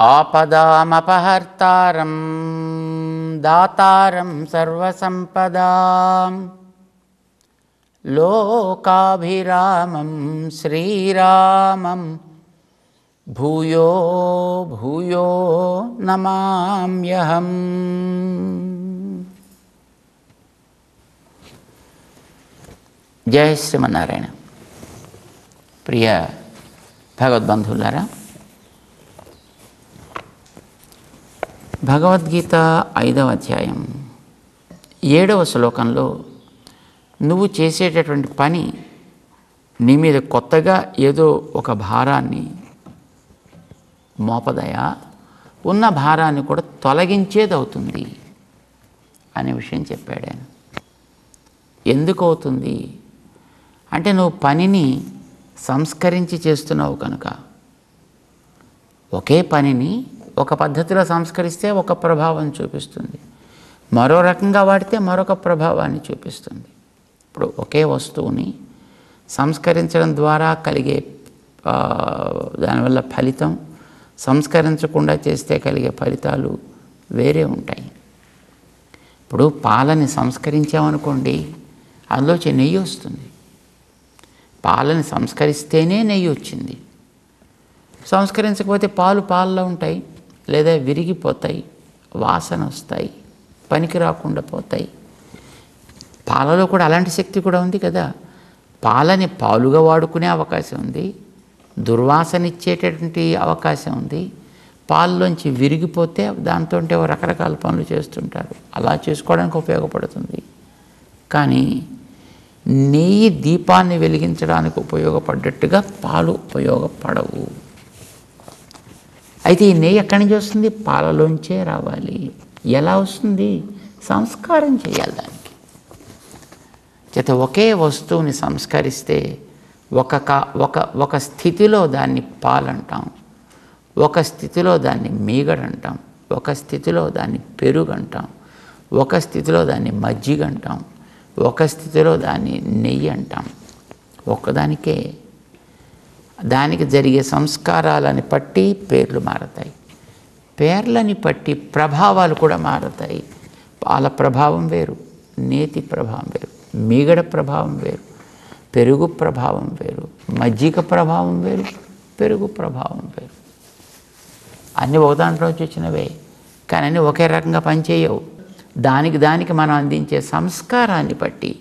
ఆపదామపహర్తారం దాతారం సర్వసంపదాం లోకాభిరామం శ్రీరామం భూయో భూయో నమామ్యహం. జయ శ్రీమన్నారాయణ. ప్రియ భగవద్బంధువులారా, భగవద్గీత 5వ అధ్యాయం 7వ శ్లోకంలో నువ్వు చేసేటటువంటి పని నీ మీద కొత్తగా ఏదో ఒక భారాన్ని మోపదయా, ఉన్న భారాన్ని కూడా తొలగించేది అవుతుంది అనే విషయం చెప్పాడు ఆయన. ఎందుకు అవుతుంది అంటే నువ్వు పనిని సంస్కరించి చేస్తున్నావు కనుక. ఒకే పనిని ఒక పద్ధతిలో సంస్కరిస్తే ఒక ప్రభావం చూపిస్తుంది, మరో రకంగా వాడితే మరొక ప్రభావాన్ని చూపిస్తుంది. ఇప్పుడు ఒకే వస్తువుని సంస్కరించడం ద్వారా కలిగే దానివల్ల ఫలితం, సంస్కరించకుండా చేస్తే కలిగే ఫలితాలు వేరే ఉంటాయి. ఇప్పుడు పాలని సంస్కరించామనుకోండి, అందులోంచి నెయ్యి వస్తుంది. పాలని సంస్కరిస్తేనే నెయ్యి వచ్చింది. సంస్కరించకపోతే పాలు పాలలో ఉంటాయి, లేదా విరిగిపోతాయి, వాసన వస్తాయి, పనికి రాకుండా పోతాయి. పాలలో కూడా అలాంటి శక్తి కూడా ఉంది కదా. పాలని పాలుగా వాడుకునే అవకాశం ఉంది, దుర్వాసన ఇచ్చేటటువంటి అవకాశం ఉంది. పాలలోంచి విరిగిపోతే దాంతో రకరకాల పనులు చేస్తుంటారు, అలా చేసుకోవడానికి ఉపయోగపడుతుంది. కానీ నెయ్యి దీపాన్ని వెలిగించడానికి ఉపయోగపడ్డట్టుగా పాలు ఉపయోగపడవు. అయితే ఈ నెయ్యి ఎక్కడి నుంచి వస్తుంది? పాలలోంచే రావాలి. ఎలా వస్తుంది? సంస్కారం చేయాలి దానికి. చేత ఒకే వస్తువుని సంస్కరిస్తే ఒక స్థితిలో దాన్ని పాలంటాం, ఒక స్థితిలో దాన్ని మీగడంటాం, ఒక స్థితిలో దాన్ని పెరుగంటాం, ఒక స్థితిలో దాన్ని మజ్జిగంటాం, ఒక స్థితిలో దాన్ని నెయ్యి అంటాం. ఒక్కదానికే దానికి జరిగే సంస్కారాలని బట్టి పేర్లు మారతాయి, పేర్లని బట్టి ప్రభావాలు కూడా మారతాయి. పాల ప్రభావం వేరు, నేతి ప్రభావం వేరు, మీగడ ప్రభావం వేరు, పెరుగు ప్రభావం వేరు, మజ్జిగ ప్రభావం వేరు, పెరుగు ప్రభావం వేరు. అన్నీ ఒక దాంట్లోంచి వచ్చినవే, కానీ అన్నీ ఒకే రకంగా పనిచేయవు. దానికి మనం అందించే సంస్కారాన్ని బట్టి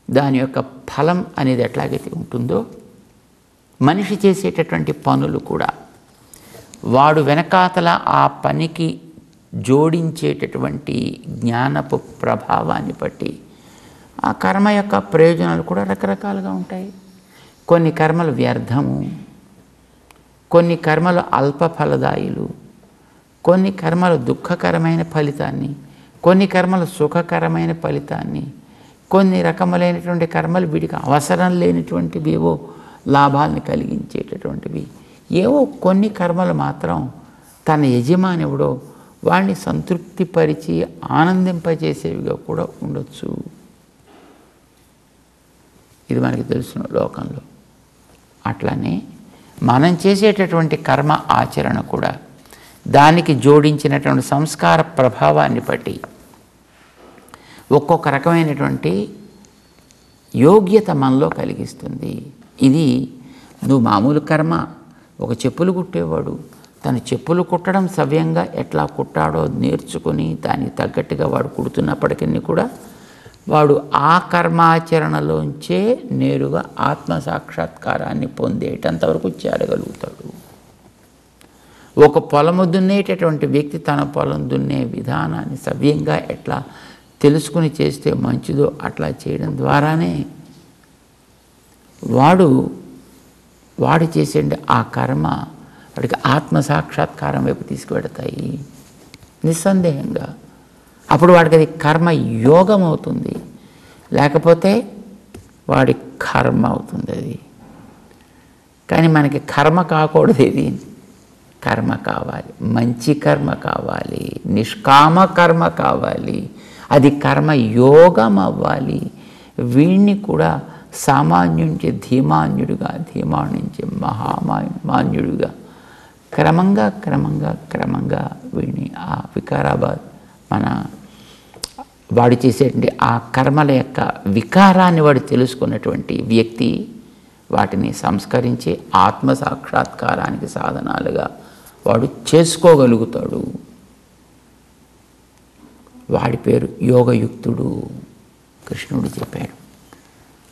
దాని యొక్క ఫలం అనేది ఎట్లాగైతే ఉంటుందో, మనిషి చేసేటటువంటి పనులు కూడా వాడు వెనకాతల ఆ పనికి జోడించేటటువంటి జ్ఞానపు ప్రభావాన్ని బట్టి ఆ కర్మ యొక్క ప్రయోజనాలు కూడా రకరకాలుగా ఉంటాయి. కొన్ని కర్మలు వ్యర్థము, కొన్ని కర్మలు అల్ప ఫలదాయులు, కొన్ని కర్మలు దుఃఖకరమైన ఫలితాన్ని, కొన్ని కర్మలు సుఖకరమైన ఫలితాన్ని, కొన్ని రకములైనటువంటి కర్మలు వీడికి అవసరం లేనటువంటివి, ఏవో లాభాలను కలిగించేటటువంటివి. ఏవో కొన్ని కర్మలు మాత్రం తన యజమానివుడో వాడిని సంతృప్తిపరిచి ఆనందింపజేసేవిగా కూడా ఉండొచ్చు. ఇది మనకి తెలుసిన లోకంలో. అట్లనే మనం చేసేటటువంటి కర్మ ఆచరణ కూడా దానికి జోడించినటువంటి సంస్కార ప్రభావాన్ని బట్టి ఒక్కొక్క రకమైనటువంటి యోగ్యత మనలో కలిగిస్తుంది. ఇది నువ్వు మామూలు కర్మ. ఒక చెప్పులు కుట్టేవాడు తన చెప్పులు కుట్టడం సవ్యంగా ఎట్లా కుట్టాడో నేర్చుకుని దానికి తగ్గట్టుగా వాడు కుడుతున్నప్పటికీ కూడా వాడు ఆ కర్మాచరణలోంచే నేరుగా ఆత్మసాక్షాత్కారాన్ని పొందేటంతవరకు చేరగలుగుతాడు. ఒక పొలము దున్నేటటువంటి వ్యక్తి తన పొలం దున్నే విధానాన్ని సవ్యంగా ఎట్లా తెలుసుకుని చేస్తే మంచిదో అట్లా చేయడం ద్వారానే వాడు చేసే ఆ కర్మ వాడికి ఆత్మసాక్షాత్కారం వైపు తీసుకువెడతాయి నిస్సందేహంగా. అప్పుడు వాడికి అది కర్మ యోగం అవుతుంది, లేకపోతే వాడి కర్మ అవుతుంది అది. కానీ మనకి కర్మ కాకూడదు, ఇది కర్మ కావాలి, మంచి కర్మ కావాలి, నిష్కామ కర్మ కావాలి, అది కర్మ యోగం అవ్వాలి. వీణ్ణి కూడా సామాన్యుడి నుంచి ధీమాన్యుడిగా, ధీమాన్ నుంచి మహామాన్యుడిగా క్రమంగా క్రమంగా క్రమంగా వీడిని ఆ వికారాబాద్ మన వాడు చేసేటువంటి ఆ కర్మల యొక్క వికారాన్ని వాడు తెలుసుకున్నటువంటి వ్యక్తి వాటిని సంస్కరించి ఆత్మ సాక్షాత్కారానికి సాధనాలుగా వాడు చేసుకోగలుగుతాడు. వాడి పేరు యోగయుక్తుడు. కృష్ణుడు చెప్పాడు.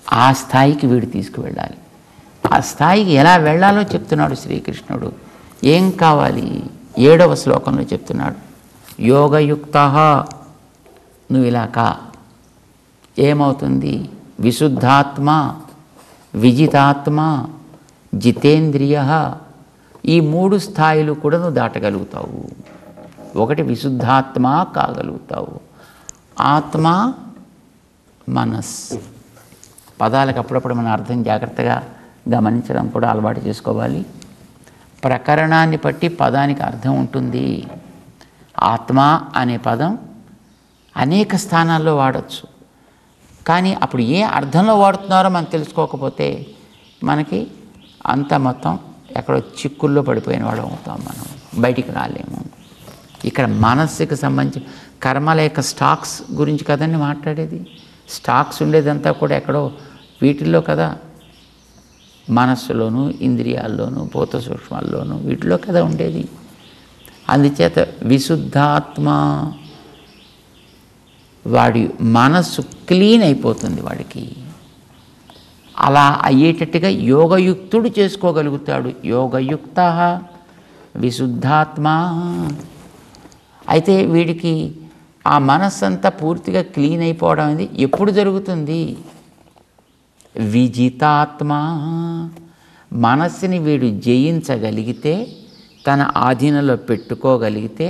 ఆ స్థాయికి వీడు తీసుకువెళ్ళాలి. ఆ స్థాయికి ఎలా వెళ్ళాలో చెప్తున్నాడు శ్రీకృష్ణుడు. ఏం కావాలి? 7వ శ్లోకంలో చెప్తున్నాడు. యోగయుక్త నువ్వు ఇలా కా, ఏమవుతుంది? విశుద్ధాత్మ, విజితాత్మ, జితేంద్రియ. ఈ 3 స్థాయిలు కూడా నువ్వు దాటగలుగుతావు. ఒకటి విశుద్ధాత్మ కాగలుగుతావు. ఆత్మ, మనస్ పదాలకు అప్పుడప్పుడు మన అర్థం జాగ్రత్తగా గమనించడం కూడా అలవాటు చేసుకోవాలి. ప్రకరణాన్ని బట్టి పదానికి అర్థం ఉంటుంది. ఆత్మ అనే పదం అనేక స్థానాల్లో వాడచ్చు. కానీ అప్పుడు ఏ అర్థంలో వాడుతున్నారో మనం తెలుసుకోకపోతే మనకి అంత మొత్తం ఎక్కడో చిక్కుల్లో పడిపోయిన వాడు అవుతాం, మనం బయటికి రాలేము. ఇక్కడ మనస్సుకి సంబంధించి కర్మల యొక్క స్టాక్స్ గురించి కదండి మాట్లాడేది. స్టాక్స్ ఉండేదంతా కూడా ఎక్కడో వీటిల్లో కదా, మనస్సులోను, ఇంద్రియాల్లోనూ, భూత సూక్ష్మాల్లోనూ, వీటిలో కదా ఉండేది. అందుచేత విశుద్ధాత్మ, వాడి మనస్సు క్లీన్ అయిపోతుంది వాడికి. అలా అయ్యేటట్టుగా యోగయుక్తుడు చేసుకోగలుగుతాడు. యోగయుక్త విశుద్ధాత్మ. అయితే వీడికి ఆ మనస్సు అంతా పూర్తిగా క్లీన్ అయిపోవడం అనేది ఎప్పుడు జరుగుతుంది? విజితాత్మ. మనస్సుని వీడు జయించగలిగితే, తన ఆధీనంలో పెట్టుకోగలిగితే,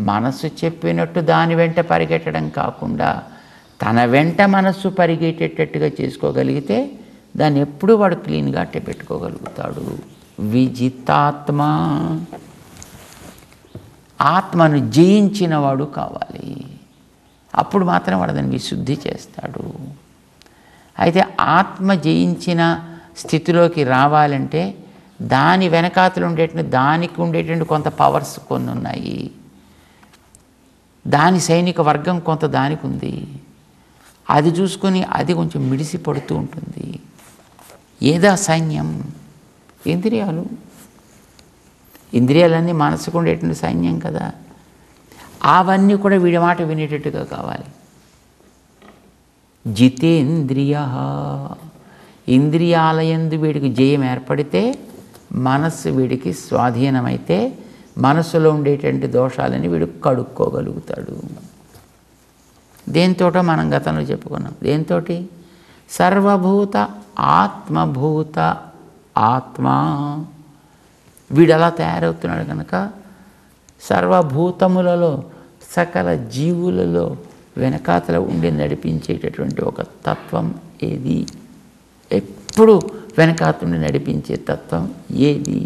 మనస్సు చెప్పినట్టు దాని వెంట పరిగెట్టడం కాకుండా తన వెంట మనస్సు పరిగెట్టేటట్టుగా చేసుకోగలిగితే దాన్ని ఎప్పుడూ వాడు క్లీన్గా అట్టే పెట్టుకోగలుగుతాడు. విజితాత్మ. ఆత్మను జయించిన వాడు కావాలి. అప్పుడు మాత్రం వాడు దాన్ని విశుద్ధి చేస్తాడు. అయితే ఆత్మ జయించిన స్థితిలోకి రావాలంటే దాని వెనకాతలు దానికి ఉండేటువంటి కొంత పవర్స్ కొన్ని ఉన్నాయి. దాని సైనిక వర్గం కొంత దానికి ఉంది. అది చూసుకొని అది కొంచెం మిడిసి పడుతూ ఉంటుంది. ఏదా సైన్యం? ఇంద్రియాలు. ఇంద్రియాలన్నీ మనసుకు ఉండేటువంటి సైన్యం కదా. అవన్నీ కూడా వీడి మాట వినేటట్టుగా కావాలి. జితేంద్రియ. ఇంద్రియాలయందు వీడికి జయం ఏర్పడితే, మనస్సు వీడికి స్వాధీనమైతే, మనస్సులో ఉండేటువంటి దోషాలని వీడు కడుక్కోగలుగుతాడు. దేంతోటో మనం గతంలో చెప్పుకున్నాం. దేంతోటి? సర్వభూత ఆత్మభూత ఆత్మ. వీడు అలా తయారవుతున్నాడు కనుక సర్వభూతములలో, సకల జీవులలో వెనకాతల ఉండి నడిపించేటటువంటి ఒక తత్వం ఏది? ఎప్పుడు వెనకాతుండి నడిపించే తత్వం ఏది?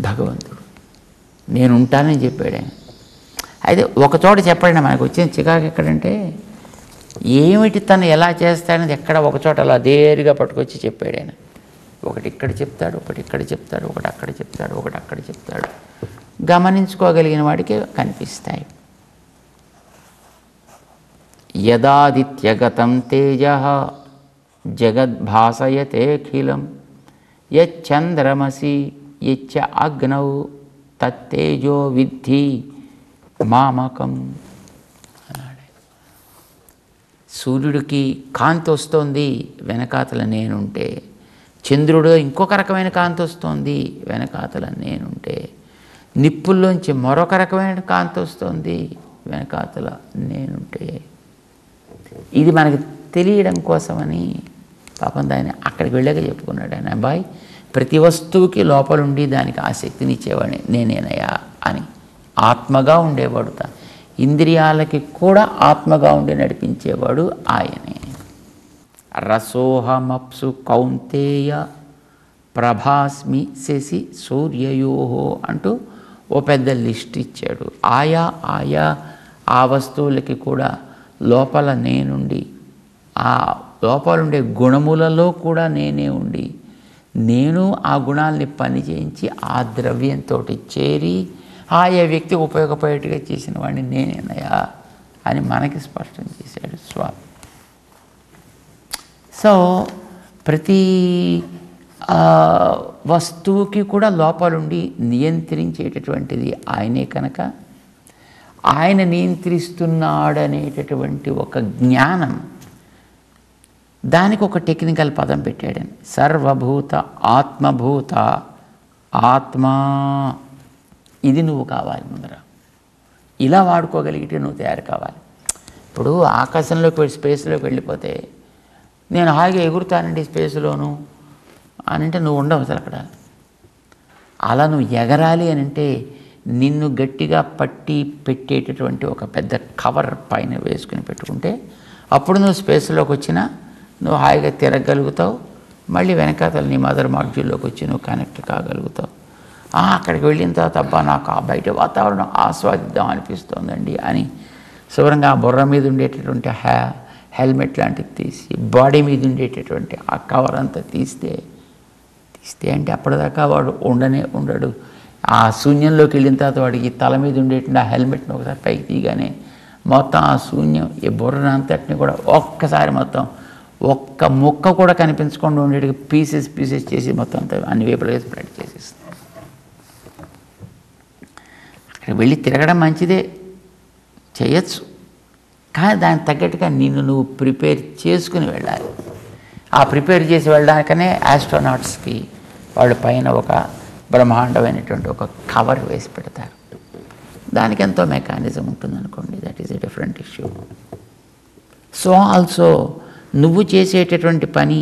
భగవంతుడు. నేను ఉంటానని చెప్పాడు ఆయన. అయితే ఒకచోట చెప్పండి, మనకు వచ్చిన చికాకు ఎక్కడంటే, ఏమిటి తను ఎలా చేస్తాడనేది ఎక్కడ ఒకచోట అలా దేరుగా పట్టుకొచ్చి చెప్పాడు ఆయన. ఒకటి ఇక్కడ చెప్తాడు, ఒకటి ఇక్కడ చెప్తాడు, ఒకటి అక్కడ చెప్తాడు, ఒకటి అక్కడ చెప్తాడు. గమనించుకోగలిగిన వాడికి కనిపిస్తాయి. యదాదిత్యగతం తేజ జగద్భాసయతేఖిలం యచ్చంద్రమసి యచ్చ అగ్నౌ తత్తేజో విద్ధి మామకం అన్నాడు. సూర్యుడికి కాంతి వస్తోంది వెనకాతల నేనుంటే, చంద్రుడు ఇంకొక రకమైన కాంతి వస్తోంది వెనకాతల నేనుంటే, నిప్పుల్లోంచి మరొక రకమైన కాంతి వస్తోంది వెనకాతల నేనుంటే. ఇది మనకి తెలియడం కోసమని పాపం దాన్ని అక్కడికి వెళ్ళాక చెప్పుకున్నాడు ఆయన. అబ్బాయి, ప్రతి వస్తువుకి లోపలుండి దానికి ఆ శక్తిని ఇచ్చేవాడిని నేనేనయ్యా అని. ఆత్మగా ఉండేవాడు. ఇంద్రియాలకి కూడా ఆత్మగా ఉండి నడిపించేవాడు ఆయనే. రసోహమప్సు కౌంతేయ ప్రభాస్మి శశి సూర్యయోహో అంటూ ఓ పెద్ద లిస్ట్ ఇచ్చాడు. ఆయా ఆ వస్తువులకి కూడా లోపల నేనుండి, ఆ లోపల ఉండే గుణములలో కూడా నేనే ఉండి నేను ఆ గుణాలని పని చేయించి ఆ ద్రవ్యంతో చేరి ఆయా వ్యక్తికి ఉపయోగపడేట్టుగా చేసిన వాడిని నేనేనయా అని మనకి స్పష్టం చేశాడు స్వామి. సో ప్రతి వస్తువుకి కూడా లోపలుండి నియంత్రించేటటువంటిది ఆయనే కనుక ఆయన నియంత్రిస్తున్నాడనేటటువంటి ఒక జ్ఞానం, దానికి ఒక టెక్నికల్ పదం పెట్టాడని, సర్వభూత ఆత్మభూత ఆత్మా. ఇది నువ్వు కావాలి ముందర, ఇలా వాడుకోగలిగితే నువ్వు తయారు కావాలి. ఇప్పుడు ఆకాశంలోకి వెళ్ళి స్పేస్లోకి వెళ్ళిపోతే నేను హాయిగా ఎగురుతానండి స్పేస్లోను అని అంటే నువ్వు ఉండవు అసలు అక్కడ. అలా నువ్వు ఎగరాలి అని అంటే నిన్ను గట్టిగా పట్టి పెట్టేటటువంటి ఒక పెద్ద కవర్ పైన వేసుకుని పెట్టుకుంటే అప్పుడు నువ్వు స్పేస్లోకి వచ్చినా నువ్వు హాయిగా తిరగలుగుతావు. మళ్ళీ వెనకాతల నీ మదర్ మాడ్యూల్లోకి వచ్చి నువ్వు కనెక్ట్ కాగలుగుతావు. అక్కడికి వెళ్ళిన తర్వాత అబ్బా నాకు ఆ బయట వాతావరణం ఆస్వాదిద్దాం అనిపిస్తోందండి అని శుభ్రంగా ఆ బుర్ర మీద ఉండేటటువంటి హెల్మెట్ లాంటిది తీసి బాడీ మీద ఉండేటటువంటి ఆ కవర్ అంతా తీస్తే అంటే అప్పటిదాకా వాడు ఉండడు. ఆ శూన్యంలోకి వెళ్ళిన తర్వాత వాడికి తల మీద ఉండేటువంటి ఆ హెల్మెట్ని ఒకసారి పైకి తీయగానే మొత్తం ఆ శూన్యం ఈ బుర్రనంతటిని కూడా ఒక్కసారి మొత్తం ఒక్క ముక్క కూడా కనిపించకుండా ఉండేట్టుగా పీసెస్ చేసి మొత్తం అంతా అన్ని వైపులుగా స్ప్రెడ్ చేసేస్తుంది. అక్కడ వెళ్ళి తిరగడం మంచిదే, చేయొచ్చు, కానీ దానికి తగ్గట్టుగా నిన్ను నువ్వు ప్రిపేర్ చేసుకుని వెళ్ళాలి. ఆ ప్రిపేర్ చేసి వెళ్ళడానికనే ఆస్ట్రోనాట్స్కి వాళ్ళ పైన ఒక బ్రహ్మాండమైనటువంటి ఒక కవర్ వేసి పెడతారు. దానికి ఎంతో మెకానిజం ఉంటుందనుకోండి, that is a different issue. So also నువ్వు చేసేటటువంటి పని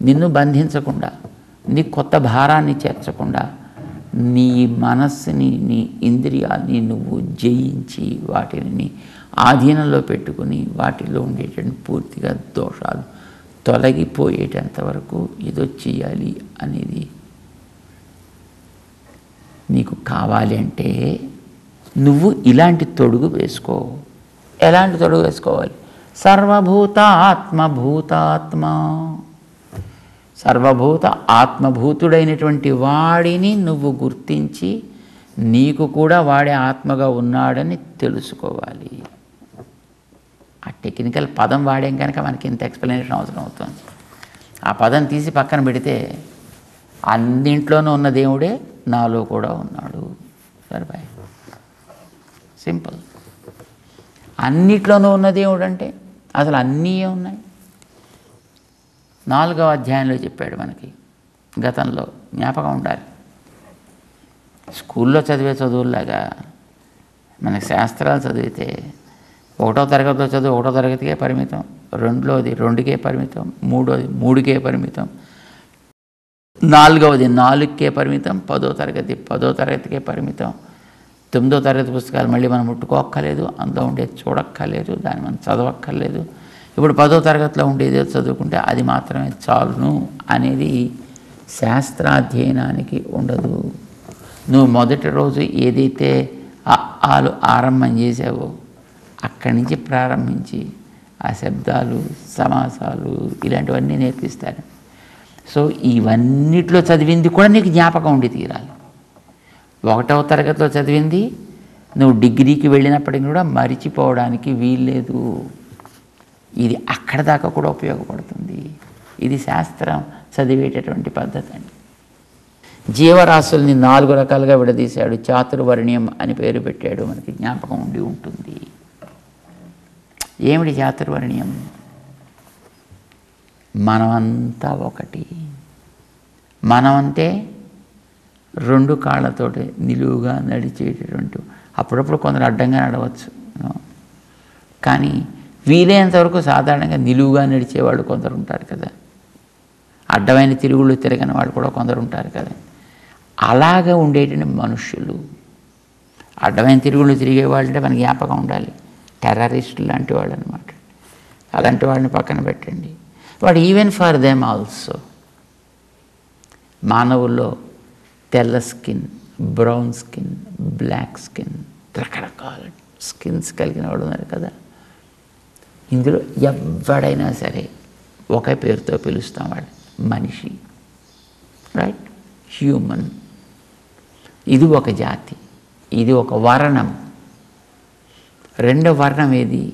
నిన్ను బంధించకుండా, నీ కొత్త భారాన్ని చేర్చకుండా, నీ మనస్సుని నీ ఇంద్రియాలని నువ్వు జయించి వాటిని నీ ఆధీనంలో పెట్టుకుని వాటిలో ఉండేటువంటి పూర్తిగా దోషాలు తొలగిపోయేటంత వరకు ఏదో చేయాలి అనేది నీకు కావాలి. అంటే నువ్వు ఇలాంటి తొడుగు వేసుకో. ఎలాంటి తొడుగు వేసుకోవాలి? సర్వభూత ఆత్మభూతాత్మ. సర్వభూత ఆత్మభూతుడైనటువంటి వాడిని నువ్వు గుర్తించి నీకు కూడా వాడే ఆత్మగా ఉన్నాడని తెలుసుకోవాలి. ఆ టెక్నికల్ పదం వాడేం కనుక మనకి ఇంత ఎక్స్ప్లెనేషన్ అవసరం అవుతుంది. ఆ పదం తీసి పక్కన పెడితే అన్నింట్లోనూ ఉన్న దేవుడే నాలో కూడా ఉన్నాడు. సరిపోయి సింపుల్. అన్నిట్లోనూ ఉన్న దేవుడు అంటే అసలు అన్నీ ఉన్నాయి. 4వ అధ్యాయంలో చెప్పాడు మనకి, గతంలో జ్ఞాపకం ఉండాలి. స్కూల్లో చదివే చదువుల్లాగా మనకి శాస్త్రాలు చదివితే 1వ తరగతిలో చదువు 1వ తరగతికే పరిమితం, 2లోది 2కే పరిమితం, 3వది 3కే పరిమితం, 4వది 4కే పరిమితం, 10వ తరగతి 10వ తరగతికే పరిమితం, 9వ తరగతి పుస్తకాలు మళ్ళీ మనం ముట్టుకోక్కర్లేదు, అందులో ఉండేది చూడక్కర్లేదు, దాన్ని మనం చదవక్కర్లేదు. ఇప్పుడు 10వ తరగతిలో ఉండేది చదువుకుంటే అది మాత్రమే చాలును అనేది శాస్త్రాధ్యయనానికి ఉండదు. నువ్వు మొదటి రోజు ఏదైతే ఆరంభం చేసావో అక్కడి నుంచి ప్రారంభించి ఆ శబ్దాలు సమాసాలు ఇలాంటివన్నీ నేర్పిస్తారు. సో ఇవన్నిట్లో చదివింది కూడా నీకు జ్ఞాపకం ఉండి తీరాలి. 1వ తరగతిలో చదివింది నువ్వు డిగ్రీకి వెళ్ళినప్పటికీ కూడా మరిచిపోవడానికి వీల్లేదు. ఇది అక్కడ దాకా కూడా ఉపయోగపడుతుంది. ఇది శాస్త్రం చదివేటటువంటి పద్ధతి అండి. జీవరాశుల్ని 4 రకాలుగా విడదీశాడు. చాతుర్వర్ణ్యం అని పేరు పెట్టాడు. మనకి జ్ఞాపకం ఉండి ఉంటుంది. ఏమిటి చాతుర్వర్ణ్యం? మనమంతా ఒకటి. మనం అంటే 2 కాళ్ళతోటి నిలువుగా నడిచేటటువంటి, అప్పుడప్పుడు కొందరు అడ్డంగా నడవచ్చు, కానీ వీలైనంతవరకు సాధారణంగా నిలువుగా నడిచేవాళ్ళు కొందరు ఉంటారు కదా, అడ్డమైన తిరుగుళ్ళు తిరగని వాళ్ళు కూడా కొందరు ఉంటారు కదా. అలాగా ఉండేటువంటి మనుష్యులు, అడ్డమైన తిరుగుళ్ళు తిరిగేవాళ్ళు అంటే మనకి జ్ఞాపకం ఉండాలి, టెర్రరిస్టులు లాంటి వాళ్ళు అనమాట. అలాంటి వాళ్ళని పక్కన పెట్టండి. వాడు ఈవెన్ ఫర్ దెమ్ ఆల్సో మానవుల్లో తెల్ల skin, brown skin, black skin, రకరకాల స్కిన్స్ కలిగిన వాడు ఉన్నారు కదా. ఇందులో ఎవడైనా సరే ఒకే పేరుతో పిలుస్తాం, వాడు మనిషి. రైట్? హ్యూమన్. ఇది ఒక జాతి, ఇది ఒక వర్ణం. రెండో వర్ణం ఏది?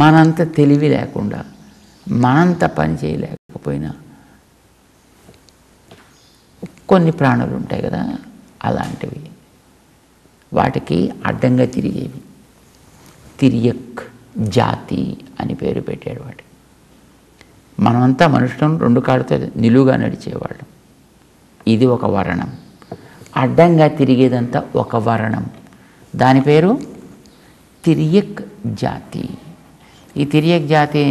మనంత తెలివి లేకుండా, మనంత పని చేయలేకపోయినా కొన్ని ప్రాణులు ఉంటాయి కదా, అలాంటివి. వాటికి అడ్డంగా తిరిగేవి. తిరియక్ జాతి అని పేరు పెట్టాడు వాటి. మనమంతా మనుషులను రెండు కాళ్ళతో నిలువుగా నడిచేవాళ్ళం. ఇది ఒక వర్ణం. అడ్డంగా తిరిగేదంతా ఒక వర్ణం. దాని పేరు తిరియక్ జాతి. ఈ తిరియక్ జాతి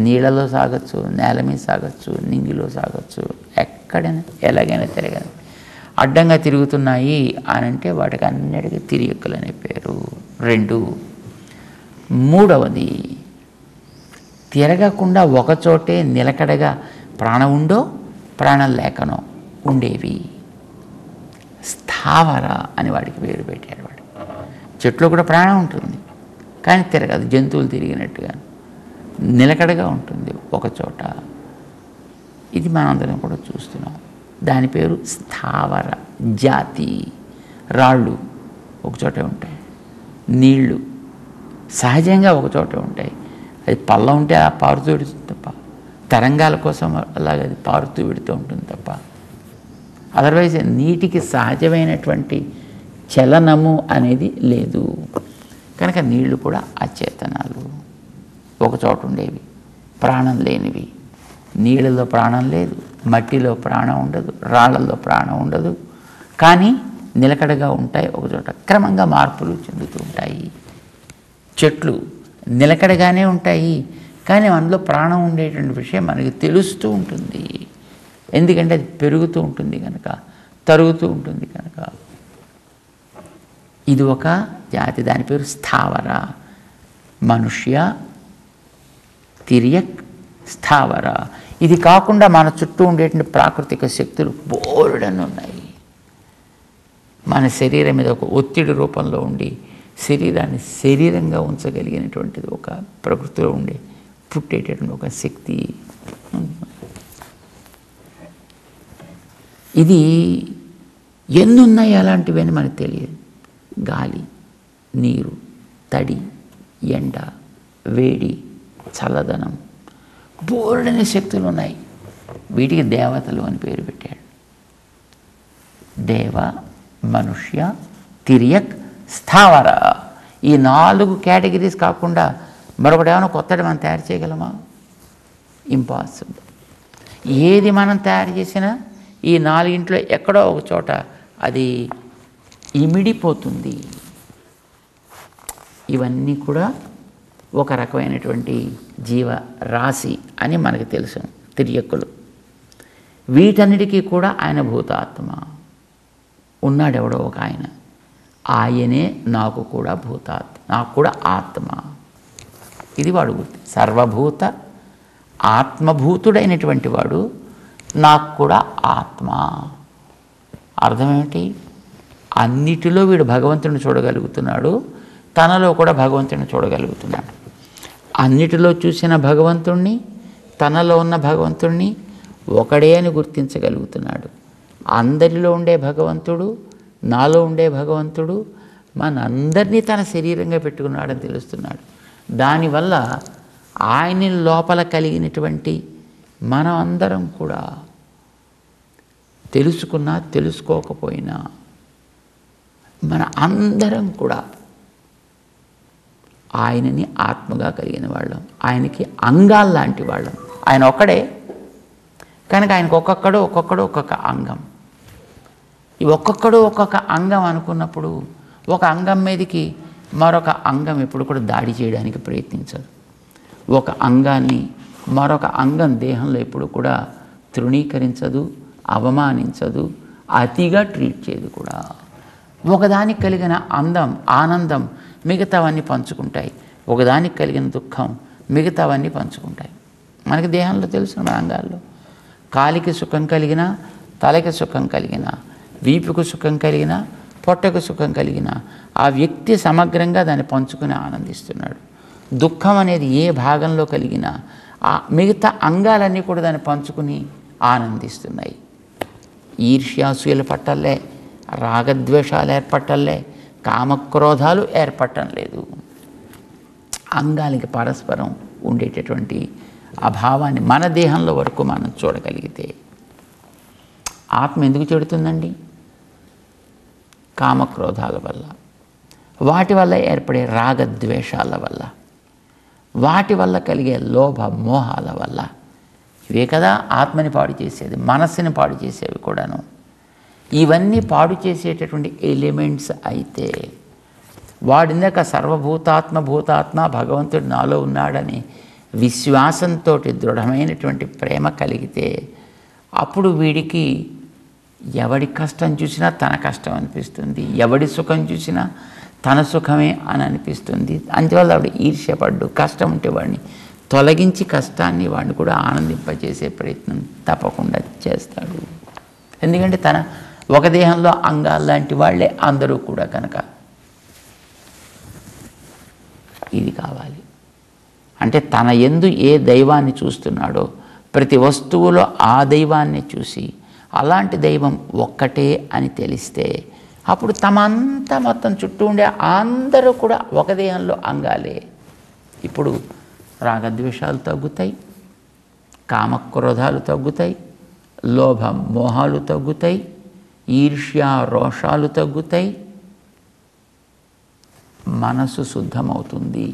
నీళ్ళలో సాగచ్చు, నేల మీద సాగచ్చు, నింగిలో సాగచ్చు, ఎక్కడైనా ఎలాగైనా తిరగదు. అడ్డంగా తిరుగుతున్నాయి అని అంటే వాటికి అన్నిటికీ తిరియక్కులు అనే పేరు. 2. మూడవది, తిరగకుండా ఒకచోటే నిలకడగా ప్రాణం ఉండో ప్రాణం లేకనో ఉండేవి. స్థావర అని వాడికి పేరు పెట్టాడు వాడు. చెట్లో కూడా ప్రాణం ఉంటుంది కానీ తిరగదు, జంతువులు తిరిగినట్టుగా నిలకడగా ఉంటుంది ఒకచోట. ఇది మనందరం కూడా చూస్తున్నాం. దాని పేరు స్థావర జాతి. రాళ్ళు ఒకచోటే ఉంటాయి, నీళ్లు సహజంగా ఒకచోటే ఉంటాయి. అది పల్ల ఉంటే ఆ పారుతూ విడుతుంది తప్ప, తరంగాల కోసం అలాగే అది పారుతూ విడుతూ ఉంటుంది తప్ప, అదర్వైజ్ నీటికి సహజమైనటువంటి చలనము అనేది లేదు. కనుక నీళ్లు కూడా అచేతనాలు, ఒకచోట ఉండేవి, ప్రాణం లేనివి. నీళ్ళలో ప్రాణం లేదు, మట్టిలో ప్రాణం ఉండదు, రాళ్లలో ప్రాణం ఉండదు, కానీ నిలకడగా ఉంటాయి, ఒకచోట క్రమంగా మార్పులు చెందుతూ ఉంటాయి. చెట్లు నిలకడగానే ఉంటాయి కానీ అందులో ప్రాణం ఉండేటువంటి విషయం మనకి తెలుస్తూ ఉంటుంది. ఎందుకంటే అది పెరుగుతూ ఉంటుంది కనుక, తరుగుతూ ఉంటుంది కనుక. ఇది ఒక జాతి, దాని పేరు స్థావర. మనుష్య, తిరియక్, స్థావర. ఇది కాకుండా మన చుట్టూ ఉండేటువంటి ప్రాకృతిక శక్తులు బోలెడన్ని ఉన్నాయి. మన శరీరం మీద ఒక ఒత్తిడి రూపంలో ఉండి శరీరాన్ని శరీరంగా ఉంచగలిగినటువంటిది ఒక ప్రకృతిలో ఉండే పుట్టేటటువంటి ఒక శక్తి. ఇది ఎన్నున్నాయి అలాంటివి అని మనకు తెలియదు. గాలి, నీరు, తడి, ఎండ, వేడి, చల్లదనం, బోలెడని శక్తులు ఉన్నాయి. వీటికి దేవతలు అని పేరు పెట్టాడు. దేవ, మనుష్య, తిరియక్, స్థావర. ఈ 4 కేటగిరీస్ కాకుండా మరొకటి ఏమైనా కొత్తది మనం తయారు చేయగలమా? ఇంపాసిబుల్. ఏది మనం తయారు చేసినా ఈ 4 ఎక్కడో ఒక చోట అది ఇమిడిపోతుంది. ఇవన్నీ కూడా ఒక రకమైనటువంటి జీవరాశి అని మనకు తెలుసు, తిరియక్కులు. వీటన్నిటికీ కూడా ఆయన భూతాత్మ ఉన్నాడెవడో ఒక ఆయన. ఆయనే నాకు కూడా భూతాత్మ, నాకు కూడా ఆత్మ. ఇది వాడు గుర్తు. సర్వభూత ఆత్మభూతుడైనటువంటి వాడు నాకు కూడా ఆత్మ. అర్థం ఏమిటి? అన్నిటిలో వీడు భగవంతుడిని చూడగలుగుతున్నాడు, తనలో కూడా భగవంతుడిని చూడగలుగుతున్నాడు. అన్నిటిలో చూసిన భగవంతుణ్ణి, తనలో ఉన్న భగవంతుణ్ణి ఒకడే అని గుర్తించగలుగుతున్నాడు. అందరిలో ఉండే భగవంతుడు, నాలో ఉండే భగవంతుడు మనందరినీ తన శరీరంగా పెట్టుకున్నాడని తెలుస్తున్నాడు. దానివల్ల ఆయన లోపల కలిగినటువంటి మనం అందరం కూడా తెలుసుకున్నా తెలుసుకోకపోయినా మన అందరం కూడా ఆయనని ఆత్మగా కలిగిన వాళ్ళం, ఆయనకి అంగాలు లాంటి వాళ్ళం. ఆయన ఒక్కడే కనుక ఆయనకు ఒక్కొక్కడు ఒక్కొక్క అంగం. ఈ ఒక్కొక్కడు ఒక్కొక్క అంగం అనుకున్నప్పుడు ఒక అంగం మీదకి మరొక అంగం ఎప్పుడు కూడా దాడి చేయడానికి ప్రయత్నించదు. ఒక అంగాన్ని మరొక అంగం దేహంలో ఎప్పుడు కూడా తృణీకరించదు, అవమానించదు, అతిగా ట్రీట్ చేయదు కూడా. ఒకదానికి కలిగిన ఆనందం మిగతావన్నీ పంచుకుంటాయి, ఒకదానికి కలిగిన దుఃఖం మిగతావన్నీ పంచుకుంటాయి. మనకి దేహంలో తెలుసు, మన అంగాల్లో కాలికి సుఖం కలిగిన, తలకి సుఖం కలిగిన, వీపుకు సుఖం కలిగిన, పొట్టకు సుఖం కలిగిన ఆ వ్యక్తి సమగ్రంగా దాన్ని పంచుకుని ఆనందిస్తున్నాడు. దుఃఖం అనేది ఏ భాగంలో కలిగినా ఆ మిగతా అంగాలన్నీ కూడా దాన్ని పంచుకుని ఆనందిస్తున్నాయి. ఈర్ష్యాసూయలు పట్టల్లే, రాగద్వేషాలు ఏర్పట్టల్లే, కామక్రోధాలు ఏర్పడటం లేదు. అంగాలకి పరస్పరం ఉండేటటువంటి అభావాన్ని మన దేహంలో వరకు మనం చూడగలిగితే ఆత్మ ఎందుకు చెడుతుందండి? కామక్రోధాల వల్ల, వాటి వల్ల ఏర్పడే రాగద్వేషాల వల్ల, వాటి వల్ల కలిగే లోభ మోహాల వల్ల. ఇవే కదా ఆత్మని పాడు చేసేది, మనస్సుని పాడు చేసేవి కూడాను. ఇవన్నీ పాడు చేసేటటువంటి ఎలిమెంట్స్ అయితే వాడిందాక భూతాత్మ భగవంతుడు నాలో ఉన్నాడని విశ్వాసంతో దృఢమైనటువంటి ప్రేమ కలిగితే అప్పుడు వీడికి ఎవడి కష్టం చూసినా తన కష్టం అనిపిస్తుంది, ఎవడి సుఖం చూసినా తన సుఖమే అని అనిపిస్తుంది. అందువల్ల వాడు ఈర్ష్యపడ్డు, కష్టం ఉంటే వాడిని తొలగించి కష్టాన్ని వాడిని కూడా ఆనందింపజేసే ప్రయత్నం తప్పకుండా చేస్తాడు. ఎందుకంటే తన ఒక దేహంలో అంగాలు లాంటి వాళ్ళే అందరూ కూడా కనుక. ఇది కావాలి అంటే తన యందు ఏ దైవాన్ని చూస్తున్నాడో ప్రతి వస్తువులో ఆ దైవాన్ని చూసి అలాంటి దైవం ఒక్కటే అని తెలిస్తే అప్పుడు తమంతా మొత్తం చుట్టూ ఉండే అందరూ కూడా ఒక దేహంలో అంగాలే. ఇప్పుడు రాగద్వేషాలు తగ్గుతాయి, కామక్రోధాలు తగ్గుతాయి, లోభ మోహాలు తగ్గుతాయి, ఈర్ష్య రోషాలు తగ్గుతాయి, మనసు శుద్ధమవుతుంది.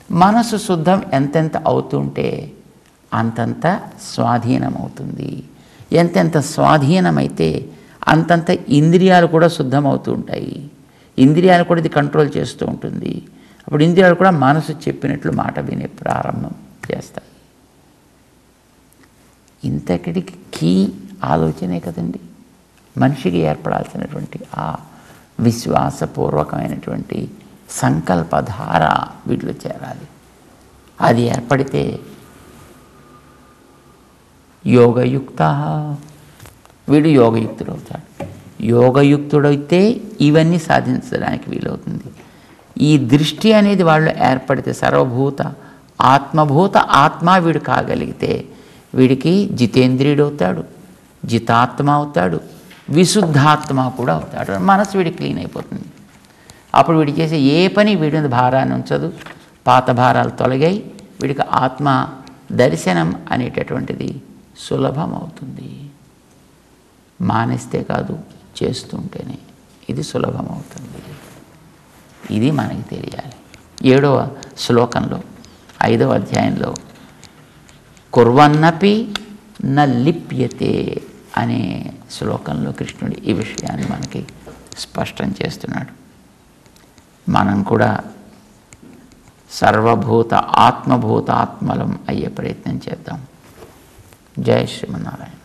మనసు శుద్ధం ఎంతెంత అవుతుంటే అంతంత స్వాధీనమవుతుంది. ఎంతెంత స్వాధీనమైతే అంతంత ఇంద్రియాలు కూడా శుద్ధమవుతూ ఉంటాయి. ఇంద్రియాలు కూడా ఇది కంట్రోల్ చేస్తూ ఉంటుంది. అప్పుడు ఇంద్రియాలు కూడా మనసు చెప్పినట్లు మాట వినే ప్రారంభం చేస్తాయి. ఇంతకడికి కీ ఆలోచనే కదండి మనిషికి ఏర్పడాల్సినటువంటి ఆ విశ్వాసపూర్వకమైనటువంటి సంకల్పధార వీటిలో చేరాలి. అది ఏర్పడితే యోగయుక్త, వీడు యోగయుక్తుడు అవుతాడు. యోగయుక్తుడైతే ఇవన్నీ సాధించడానికి వీలవుతుంది. ఈ దృష్టి అనేది వాళ్ళు ఏర్పడితే సర్వభూత ఆత్మభూత ఆత్మ వీడు కాగలిగితే వీడికి జితేంద్రియుడు అవుతాడు, జితాత్మ అవుతాడు, విశుద్ధాత్మ కూడా అవుతాడు. మనసు వీడి క్లీన్ అయిపోతుంది. అప్పుడు వీడి చేసే ఏ పని వీడి మీద భారాన్ని ఉంచదు, పాత భారాలు తొలగాయి, వీడికి ఆత్మ దర్శనం అనేటటువంటిది సులభం అవుతుంది. మానేస్తే కాదు, చేస్తుంటేనే ఇది సులభం అవుతుంది. ఇది మనకి తెలియాలి. 7వ శ్లోకంలో 5వ అధ్యాయంలో కుర్వన్నపి న లిప్యతే అనే శ్లోకంలో కృష్ణుడు ఈ విషయాన్ని మనకి స్పష్టం చేస్తున్నాడు. మనం కూడా సర్వభూత ఆత్మభూతాత్మలం అయ్యే ప్రయత్నం చేద్దాం. జై శ్రీమన్నారాయణ.